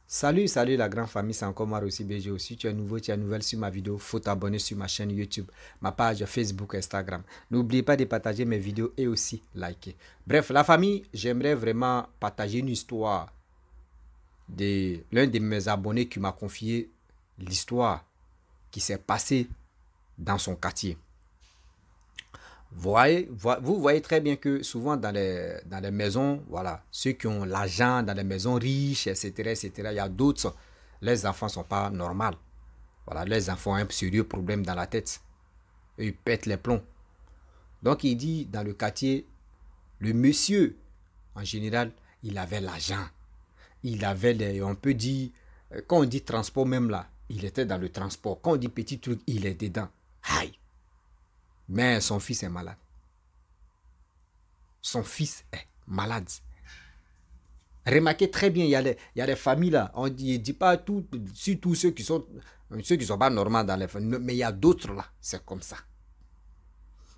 Salut, salut la grande famille, c'est encore moi aussi BG aussi. Tu es nouveau, tu es nouvelle sur ma vidéo, faut t'abonner sur ma chaîne YouTube, ma page Facebook, Instagram. N'oubliez pas de partager mes vidéos et aussi liker. Bref, la famille, j'aimerais vraiment partager une histoire de l'un de mes abonnés qui m'a confié l'histoire qui s'est passée dans son quartier. Vous voyez très bien que souvent dans les maisons, voilà, ceux qui ont l'argent, dans les maisons riches, etc., etc., il y a d'autres, les enfants ne sont pas normaux. Voilà, les enfants ont un sérieux problème dans la tête. Ils pètent les plombs. Donc il dit, dans le quartier, le monsieur, en général, il avait l'argent. Il avait, on peut dire, quand on dit transport même là, il était dans le transport. Quand on dit petit truc, il est dedans. Aïe! Mais son fils est malade. Son fils est malade. Remarquez très bien, il y a des familles là, on ne dit pas tout, surtout ceux qui sont pas normaux dans les familles, mais il y a d'autres là, c'est comme ça.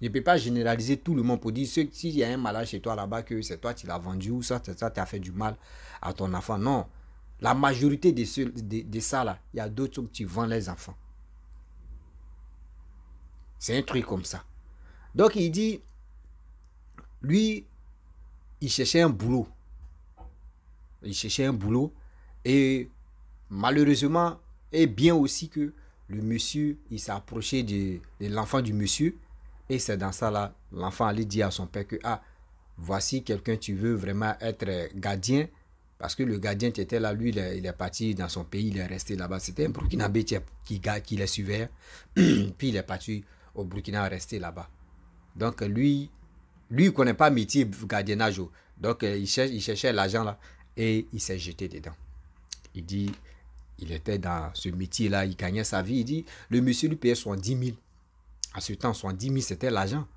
Je ne peux pas généraliser tout le monde pour dire s'il y a un malade chez toi là-bas, que c'est toi qui l'as vendu ou ça, tu as fait du mal à ton enfant. Non, la majorité de ça là, il y a d'autres qui vendent les enfants. C'est un truc comme ça. Donc il dit, lui, il cherchait un boulot. Il cherchait un boulot et malheureusement, et bien aussi que le monsieur, il s'est approché de l'enfant du monsieur et c'est dans ça là, l'enfant allait dire à son père que ah, voici quelqu'un tu veux vraiment être gardien parce que le gardien qui était là, lui, il est parti dans son pays, il est resté là-bas. C'était un Burkinabé qui les suivait. Puis il est parti au Burkina rester là-bas. Donc lui, il ne connaît pas le métier gardiennage. Donc il cherchait l'argent là et il s'est jeté dedans. Il dit, il était dans ce métier-là, il gagnait sa vie. Il dit, le monsieur lui payait 70 000. À ce temps, 70 000, c'était l'argent.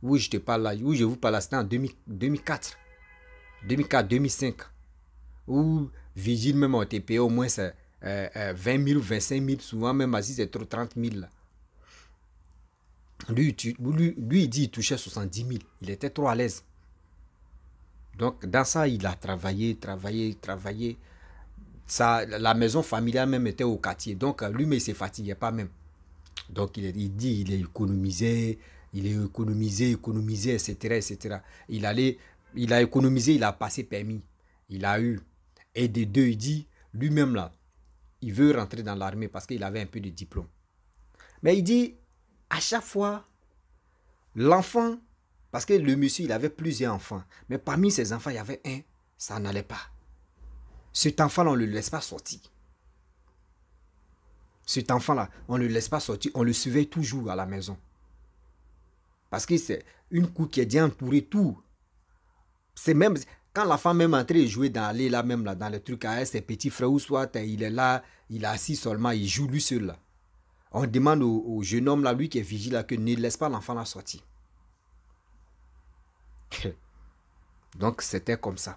Oui, je te parle là, oui, je vous parle là, c'était en 2004, 2005. Où Vigile même a été payé au moins 20 000, 25 000, souvent même si c'est trop 30 000. Là. Lui, il dit, il touchait 70 000. Il était trop à l'aise. Donc, dans ça, il a travaillé. Ça, la maison familiale même était au quartier. Donc, lui, mais il ne se fatiguait pas même. Donc, il dit, économisé, etc., etc. Il a économisé, il a passé permis. Il a eu. Et des deux, il dit, lui-même là, il veut rentrer dans l'armée parce qu'il avait un peu de diplôme. Mais il dit, à chaque fois, l'enfant, parce que le monsieur, il avait plusieurs enfants. Mais parmi ses enfants, il y avait un, ça n'allait pas. Cet enfant-là, on ne le laisse pas sortir. Cet enfant-là, on ne le laisse pas sortir. On le surveille toujours à la maison. Parce que c'est une cour qui est bien entourée, tout. C'est même, quand l'enfant même entré et jouer dans l'allée là, même là, dans les trucs à ses petits frères, ou soit il est là, il est assis seulement, il joue lui seul là. On demande au jeune homme là, lui qui est vigile là, que ne laisse pas l'enfant là sortir. Donc c'était comme ça.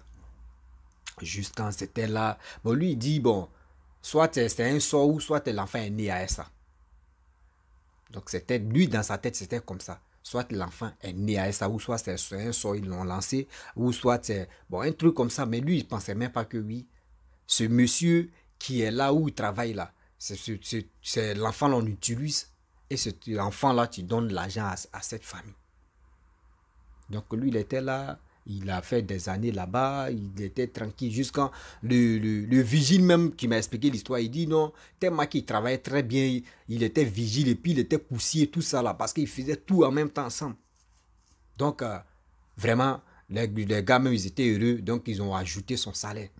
Juste quand c'était là. Bon, lui, il dit, bon, soit c'est un sort ou soit l'enfant est né à ça. Donc, c'était lui, dans sa tête, c'était comme ça. Soit l'enfant est né à ça, ou soit c'est un sort, ils l'ont lancé, ou soit c'est, bon, un truc comme ça. Mais lui, il ne pensait même pas que oui, ce monsieur qui est là où il travaille là, c'est l'enfant qu'on utilise. Et cet enfant-là, tu donnes l'argent à cette famille. Donc, lui, il était là. Il a fait des années là-bas, il était tranquille jusqu'à le vigile même qui m'a expliqué l'histoire. Il dit non, tellement qu'il travaillait très bien, il était vigile et puis il était poussier, tout ça là, parce qu'il faisait tout en même temps ensemble. Donc, vraiment, les gars même, ils étaient heureux, donc ils ont ajouté son salaire.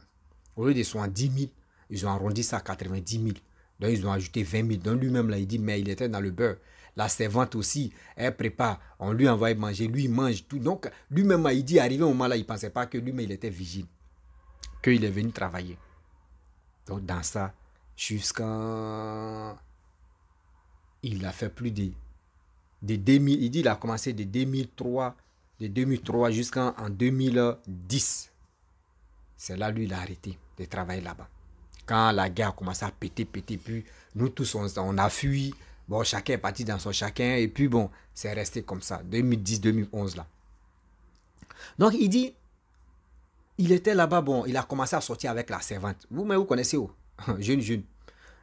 Au lieu de 70 000, ils ont arrondi ça à 90 000. Donc, ils ont ajouté 20 000. Donc, lui-même, là, il dit, mais il était dans le beurre. La servante aussi, elle prépare. On lui envoie manger. Lui, il mange tout. Donc, lui-même, il dit, arrivé au moment là, il ne pensait pas que lui-même, il était vigile. Qu'il est venu travailler. Donc, dans ça, jusqu'à... Il a fait plus de 2000. Il dit, il a commencé de 2003 jusqu'en 2010. C'est là, lui, il a arrêté de travailler là-bas. Quand la guerre a commencé à péter, puis nous tous, on a fui. Bon, chacun est parti dans son chacun. Et puis bon, c'est resté comme ça. 2010-2011 là. Donc, il dit, Il était là-bas, bon, il a commencé à sortir avec la servante. Vous connaissez où? Jeune.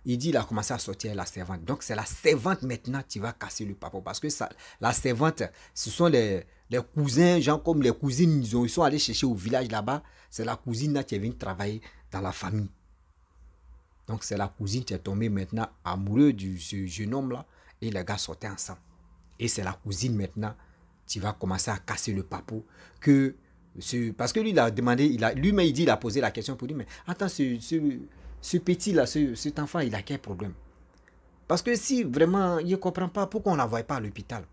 Il dit il a commencé à sortir avec la servante. Donc c'est la servante maintenant qui va casser le papa. Parce que ça, la servante, ce sont les cousins, gens comme les cousines, ils sont allés chercher au village là-bas. C'est la cousine là qui est venue travailler dans la famille. Donc c'est la cousine qui est tombée maintenant amoureuse de ce jeune homme là. Et les gars sortaient ensemble. Et c'est la cousine maintenant qui va commencer à casser le papo. Parce que lui, il a demandé, lui-même, il dit, il a posé la question pour lui, mais attends, ce petit-là, cet enfant, il a quel problème? Parce que si vraiment, il ne comprend pas, pourquoi on ne l'envoie pas à l'hôpital?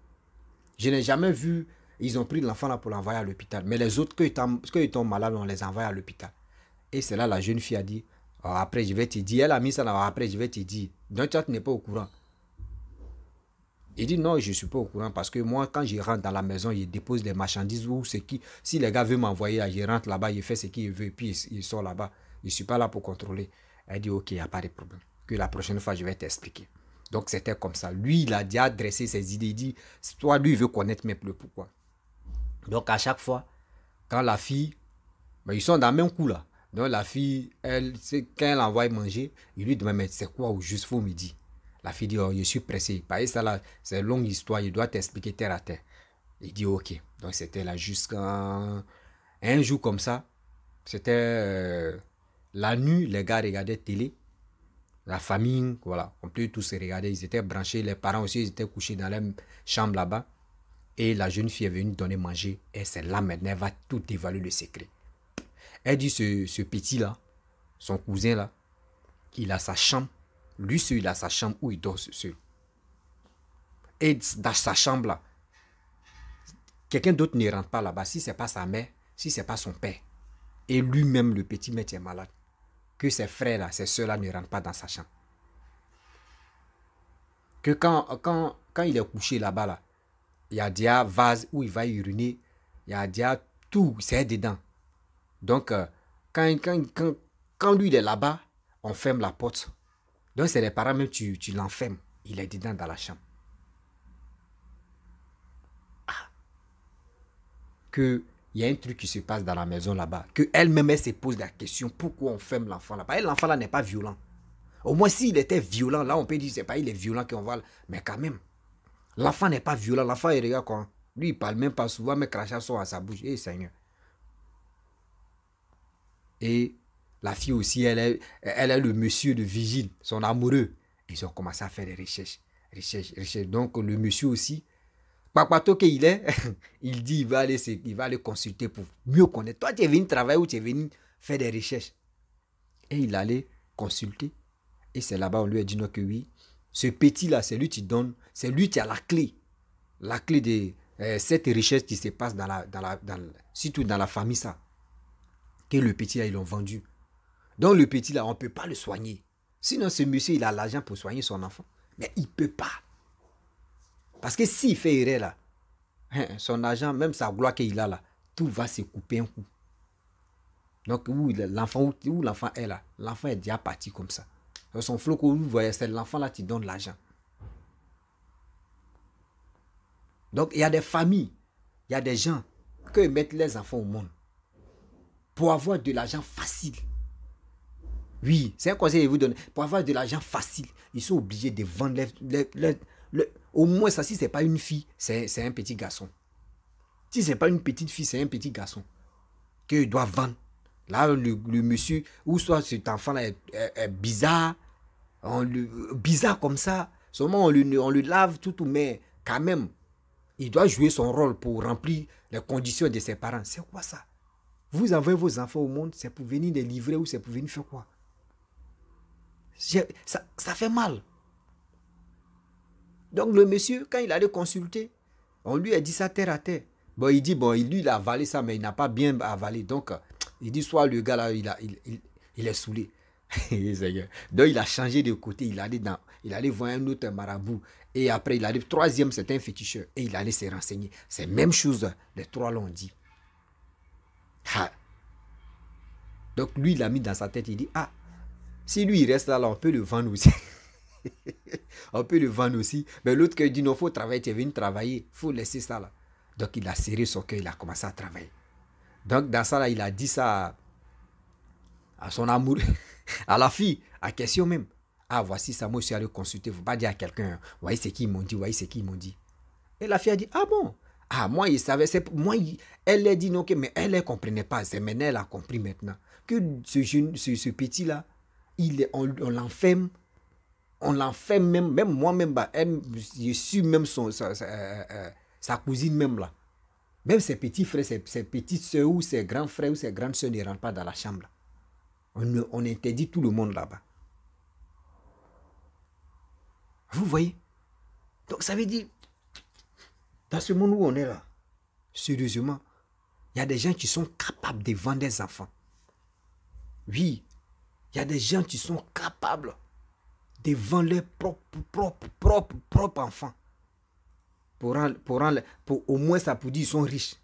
Je n'ai jamais vu, ils ont pris l'enfant là pour l'envoyer à l'hôpital. Mais les autres, quand ils tombent malades, on les envoie à l'hôpital. Et c'est là la jeune fille a dit, oh, après je vais te dire, elle a mis ça là, après je vais te dire. Donc tu n'es pas au courant. Il dit non, je ne suis pas au courant parce que moi, quand je rentre dans la maison, je dépose les marchandises ou ce qui. Si les gars veulent m'envoyer, je rentre là-bas, je fais ce qu'il veut et puis il sort là-bas. Je ne suis pas là pour contrôler. Elle dit ok, il n'y a pas de problème. Que la prochaine fois, je vais t'expliquer. Donc c'était comme ça. Lui, il a déjà adressé ses idées. Il dit, toi, lui, il veut connaître même le pourquoi. Donc à chaque fois, quand la fille, ils sont dans le même coup là. Donc la fille, quand elle envoie manger, il lui demande mais c'est quoi au juste, faut me dire. La fille dit, oh, je suis pressé. Parce que ça là, c'est une longue histoire, il doit t'expliquer terre à terre. Il dit, ok. Donc c'était là jusqu'à un jour comme ça. C'était la nuit, les gars regardaient télé. La famille, voilà, on peut tous se regarder. Ils étaient branchés, les parents aussi, ils étaient couchés dans leur chambre là-bas. Et la jeune fille est venue donner manger. Et c'est là maintenant, elle va tout dévaler le secret. Elle dit, ce petit-là, son cousin là, il a sa chambre. Lui seul, il a sa chambre où il dort seul. Et dans sa chambre là, quelqu'un d'autre ne rentre pas là-bas. Si ce n'est pas sa mère, si ce n'est pas son père. Et lui-même, le petit maître est malade. Que ses frères là, ses soeurs là ne rentrent pas dans sa chambre. Que quand il est couché là-bas là, il y a déjà vase où il va uriner. Il y a déjà tout, c'est dedans. Donc, quand lui il est là-bas, on ferme la porte. Donc, c'est les parents même, tu l'enfermes. Il est dedans dans la chambre. Que il y a un truc qui se passe dans la maison là-bas. Que elle-même, elle se pose la question, pourquoi on ferme l'enfant là-bas? Et l'enfant là n'est pas violent. Au moins, s'il était violent, là, on peut dire, c'est pas il est violent qu'on va... Mais quand même, l'enfant n'est pas violent. L'enfant, il regarde quoi? Lui, il parle même pas souvent, mais crachat sort à sa bouche. Eh, Seigneur. Et la fille aussi, elle est le monsieur de vigile, son amoureux. Ils ont commencé à faire des recherches. Donc, le monsieur aussi, Papato qu'il est, il dit il va aller consulter pour mieux connaître. Toi, tu es venu travailler ou tu es venu faire des recherches. Et il allait consulter. Et c'est là-bas, on lui a dit non, que oui. Ce petit-là, c'est lui qui donne, c'est lui qui a la clé. La clé de cette richesse qui se passe surtout dans la famille, ça. Que le petit-là, ils l'ont vendu. Donc le petit-là, on ne peut pas le soigner. Sinon, ce monsieur, il a l'argent pour soigner son enfant. Mais il ne peut pas. Parce que s'il fait erreur là, son argent, même sa gloire qu'il a là, tout va se couper un coup. Donc où l'enfant est là, l'enfant est déjà parti comme ça. Donc, son flot que vous voyez, c'est l'enfant là qui donne l'argent. Donc il y a des familles, il y a des gens qui mettent les enfants au monde pour avoir de l'argent facile. Oui, c'est un conseil que je vous donne. Pour avoir de l'argent facile, ils sont obligés de vendre au moins ça, si ce n'est pas une fille, c'est un petit garçon. Si ce n'est pas une petite fille, c'est un petit garçon qu'il doit vendre. Là, le monsieur, ou soit cet enfant-là est bizarre, bizarre comme ça. Seulement, on le lave tout, mais quand même, il doit jouer son rôle pour remplir les conditions de ses parents. C'est quoi ça? Vous envoyez vos enfants au monde, c'est pour venir les livrer ou c'est pour venir faire quoi? Ça fait mal. Donc le monsieur, quand il allait consulter, on lui a dit ça terre à terre. Bon, il dit, bon, lui, il a avalé ça, mais il n'a pas bien avalé. Donc, il dit, soit le gars là, il est saoulé. Donc, il a changé de côté. Il allait voir un autre marabout. Et après, il allait, troisième, c'était un féticheur. Et il allait se renseigner. C'est la même chose, les trois l'ont dit. Ah. Donc, lui, il a mis dans sa tête, il dit, ah, si lui, il reste là, on peut le vendre aussi. On peut le vendre aussi. Mais l'autre qui dit, non, il faut travailler, tu es venu travailler. Il faut laisser ça là. Donc, il a serré son cœur, il a commencé à travailler. Donc, dans ça, là, il a dit ça à son amour, à la fille, à question même. Ah, voici ça, moi, je suis allé consulter. Il ne faut pas dire à quelqu'un, voyez ce qu'ils m'ont dit, voyez ce qu'ils m'ont dit. Et la fille a dit, ah bon? Ah, moi, il savait, elle a dit non, mais elle ne comprenait pas. C'est maintenant, elle a compris maintenant. Que ce petit-là, on l'enferme, même moi-même, bah, je suis même sa cousine même là. Même ses petits frères, ses petites soeurs ou ses grands frères ou ses grandes soeurs ne rentrent pas dans la chambre là. On interdit tout le monde là-bas. Vous voyez? Donc ça veut dire, dans ce monde où on est là, sérieusement, il y a des gens qui sont capables de vendre des enfants. Oui, il y a des gens qui sont capables de vendre leurs propres enfants. Pour au moins ça pour dire qu'ils sont riches.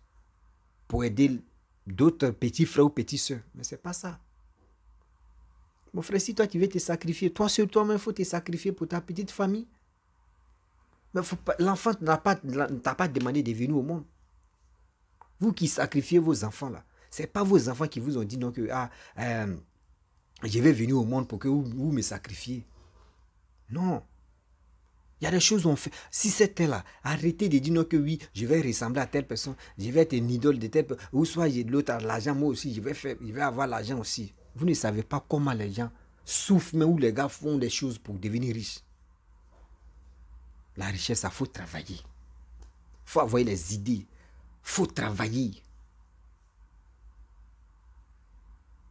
Pour aider d'autres petits frères ou petites soeurs. Mais ce n'est pas ça. Mon frère, si toi tu veux te sacrifier, toi sur toi-même, il faut te sacrifier pour ta petite famille. Mais l'enfant ne t'a pas demandé de venir au monde. Vous qui sacrifiez vos enfants là, ce n'est pas vos enfants qui vous ont dit non que je vais venir au monde pour que vous me sacrifiez. Non. Il y a des choses qu'on fait. Si c'était là, arrêtez de dire non que oui, je vais ressembler à telle personne, je vais être une idole de telle personne, ou soit j'ai de l'autre l'argent, moi aussi, je vais avoir l'argent aussi. Vous ne savez pas comment les gens souffrent, mais où les gars font des choses pour devenir riches. La richesse, il faut travailler. Il faut avoir les idées. Il faut travailler. Il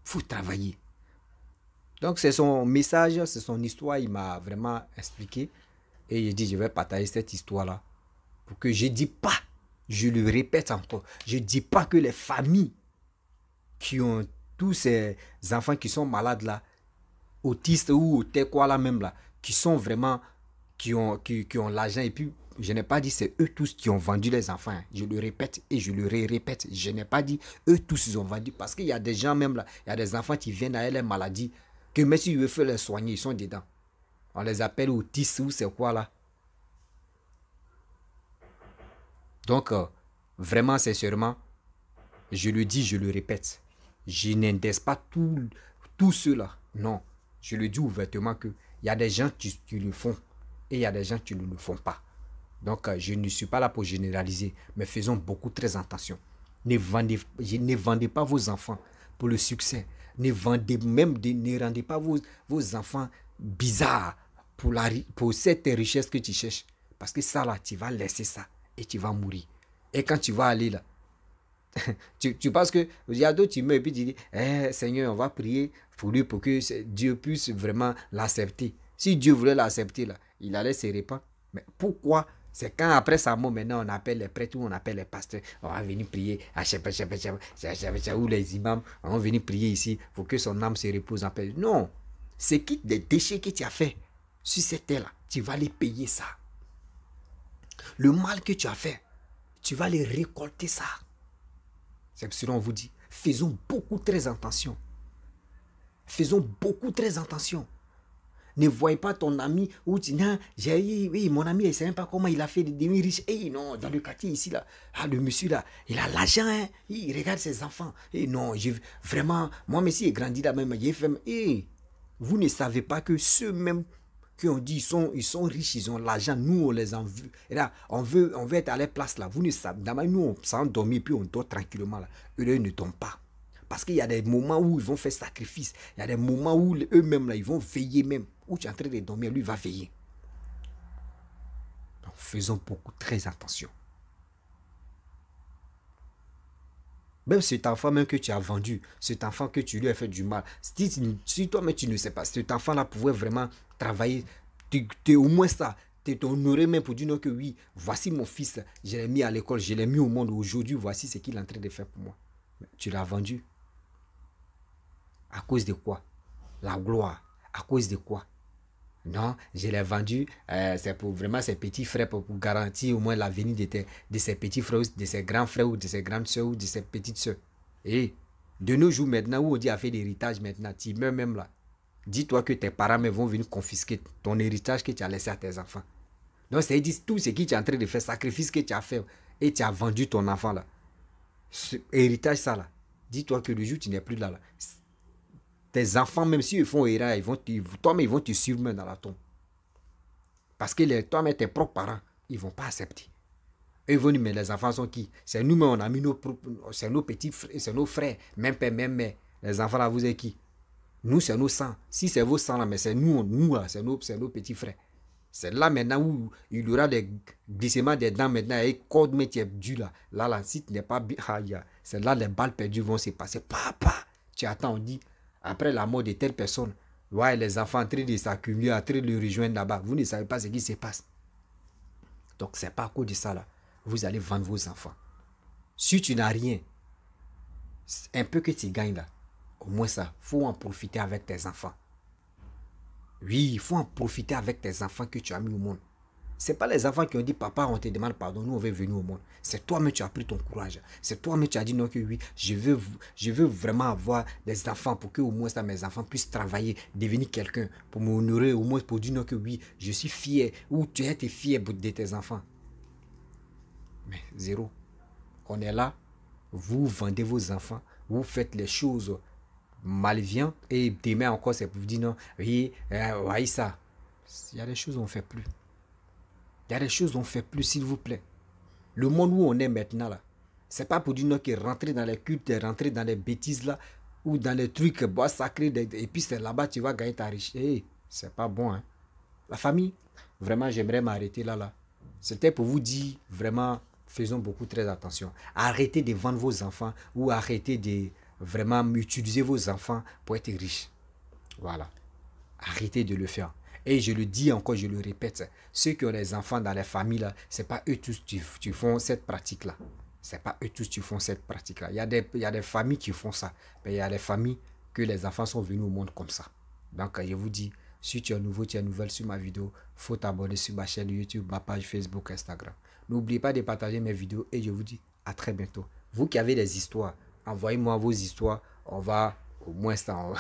faut travailler. Donc, c'est son message, c'est son histoire, il m'a vraiment expliqué. Et je dis, je vais partager cette histoire-là. Pour que je ne dis pas, je le répète encore, je ne dis pas que les familles qui ont tous ces enfants qui sont malades là, autistes ou quoi là même là, qui sont vraiment, qui ont l'argent. Et puis, je n'ai pas dit c'est eux tous qui ont vendu les enfants. Je le répète et je le répète. Je n'ai pas dit eux tous ils ont vendu. Parce qu'il y a des gens même là, il y a des enfants qui viennent à les maladies, que même si je veux faire les soigner, ils sont dedans. On les appelle autistes ou c'est quoi là. Donc, vraiment, sincèrement, je le dis, je le répète. Je n'indexe pas tout cela. Non, je le dis ouvertement qu'il y a des gens qui le font et il y a des gens qui ne le font pas. Donc, je ne suis pas là pour généraliser, mais faisons beaucoup très attention. Ne vendez pas vos enfants pour le succès. Ne rendez pas vos enfants bizarres pour cette richesse que tu cherches. Parce que ça là, tu vas laisser ça et tu vas mourir. Et quand tu vas aller là, tu penses que il y a d'autres, tu meurs et puis tu dis, Seigneur, on va prier pour lui pour que Dieu puisse vraiment l'accepter. Si Dieu voulait l'accepter là, il allait se répandre. Mais pourquoi? C'est quand après sa mort, maintenant on appelle les prêtres ou on appelle les pasteurs, on va venir prier ou les imams, on va venir prier ici pour que son âme se repose en paix. Non, c'est qui des déchets que tu as fait sur cette terre là, tu vas les payer ça. Le mal que tu as fait, tu vas les récolter ça. C'est pour cela qu'on vous dit, faisons beaucoup très attention. Faisons beaucoup très attention. Ne voyez pas ton ami où tu dis, oui, mon ami, il ne sait même pas comment il a fait de devenir riche. Et non, dans le quartier ici, là, le monsieur là, il a l'argent, hein, il regarde ses enfants. Et non, vraiment, moi, mais si il grandit là même, il fait, vous ne savez pas que ceux-mêmes qui ont dit ils sont riches, ils ont l'argent, nous on les en veut. Et là, on veut être à leur place là. Vous ne savez, nous on s'endormit puis on dort tranquillement là. Eux ne dorment pas. Parce qu'il y a des moments où ils vont faire sacrifice. Il y a des moments où eux-mêmes là, ils vont veiller même. Où tu es en train de dormir, lui va veiller. Donc faisons beaucoup très attention. Même cet enfant même que tu as vendu, cet enfant que tu lui as fait du mal, si toi-même tu ne sais pas, cet enfant-là pouvait vraiment travailler, au moins ça, t'honorer même pour dire non que oui, voici mon fils, je l'ai mis à l'école, je l'ai mis au monde, aujourd'hui, voici ce qu'il est en train de faire pour moi. Mais tu l'as vendu. À cause de quoi? La gloire. À cause de quoi? Non, je l'ai vendu, c'est pour vraiment ses petits frères, pour garantir au moins l'avenir de ses petits frères, de ses grands frères, ou de ses grandes soeurs, ou de ses petites soeurs. Et de nos jours maintenant, où on dit à faire l'héritage maintenant, tu meurs même là. Dis-toi que tes parents vont venir confisquer ton héritage que tu as laissé à tes enfants. Donc, c'est-à-dire tout ce que tu es en train de faire, sacrifice que tu as fait, et tu as vendu ton enfant là. Ce héritage ça là, dis-toi que le jour où tu n'es plus là, tes enfants, même s'ils font erreur, toi-même, ils vont te suivre même dans la tombe. Parce que toi-même, tes propres parents, ils ne vont pas accepter. Eux, ils vont dire, mais les enfants sont qui? C'est nous-mêmes, on a mis c'est nos petits frères, c'est nos frères, même père, même mère. Les enfants là, vous êtes qui? Nous, c'est nos sangs. Si c'est vos sangs là, mais c'est nous là, c'est nos petits frères. C'est là maintenant où il y aura des glissements des dents maintenant et code mais tu es dû là. Là, si tu n'es pas bien, c'est là les balles perdues vont se passer. Papa, tu attends, on dit, après la mort de telle personne, ouais, les enfants en train de s'accumuler, en train de le rejoindre là-bas. Vous ne savez pas ce qui se passe. Donc, c'est pas à cause de ça là. Vous allez vendre vos enfants. Si tu n'as rien, un peu que tu gagnes là, au moins ça, il faut en profiter avec tes enfants. Oui, il faut en profiter avec tes enfants que tu as mis au monde. Ce n'est pas les enfants qui ont dit, papa, on te demande pardon, nous on veut venir au monde. C'est toi-même qui as pris ton courage. C'est toi-même qui as dit non que oui, je veux vraiment avoir des enfants pour que au moins ça, mes enfants puissent travailler, devenir quelqu'un, pour m'honorer, au moins pour dire non que oui, je suis fier, ou tu es fier de tes enfants. Mais zéro. On est là, vous vendez vos enfants, vous faites les choses malveillantes et demain encore c'est pour vous dire non, oui, voyez ça. Il y a des choses qu'on ne fait plus. Il y a des choses qu'on ne fait plus, s'il vous plaît. Le monde où on est maintenant, là, c'est pas pour dire non que rentrer dans les cultes, rentrer dans les bêtises, là, ou dans les trucs, bois sacrés, et puis c'est là-bas tu vas gagner ta richesse. Hey, c'est pas bon, hein. La famille, vraiment, j'aimerais m'arrêter là. C'était pour vous dire, vraiment, faisons beaucoup très attention. Arrêtez de vendre vos enfants ou arrêtez de vraiment utiliser vos enfants pour être riches. Voilà. Arrêtez de le faire. Et je le dis encore, je le répète, ceux qui ont des enfants dans les familles, là, ce n'est pas eux tous qui font cette pratique-là. Ce n'est pas eux tous qui font cette pratique-là. Il y a des familles qui font ça. Mais il y a des familles que les enfants sont venus au monde comme ça. Donc, je vous dis, si tu es nouveau, tu es nouvelle sur ma vidéo, il faut t'abonner sur ma chaîne YouTube, ma page Facebook, Instagram. N'oubliez pas de partager mes vidéos et je vous dis à très bientôt. Vous qui avez des histoires, envoyez-moi vos histoires. On va au moins ça,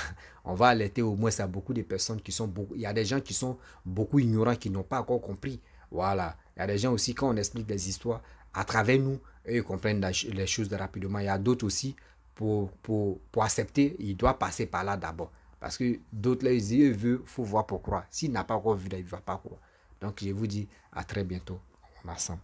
on va alerter au moins ça beaucoup de personnes qui sont beaucoup. Il y a des gens qui sont beaucoup ignorants, qui n'ont pas encore compris. Voilà. Il y a des gens aussi, quand on explique des histoires, à travers nous, eux, ils comprennent les choses rapidement. Il y a d'autres aussi, pour accepter, il doit passer par là d'abord. Parce que d'autres, là, ils disent, il faut voir pour croire. S'il n'a pas encore vu, il ne va pas croire. Donc, je vous dis à très bientôt. On ensemble.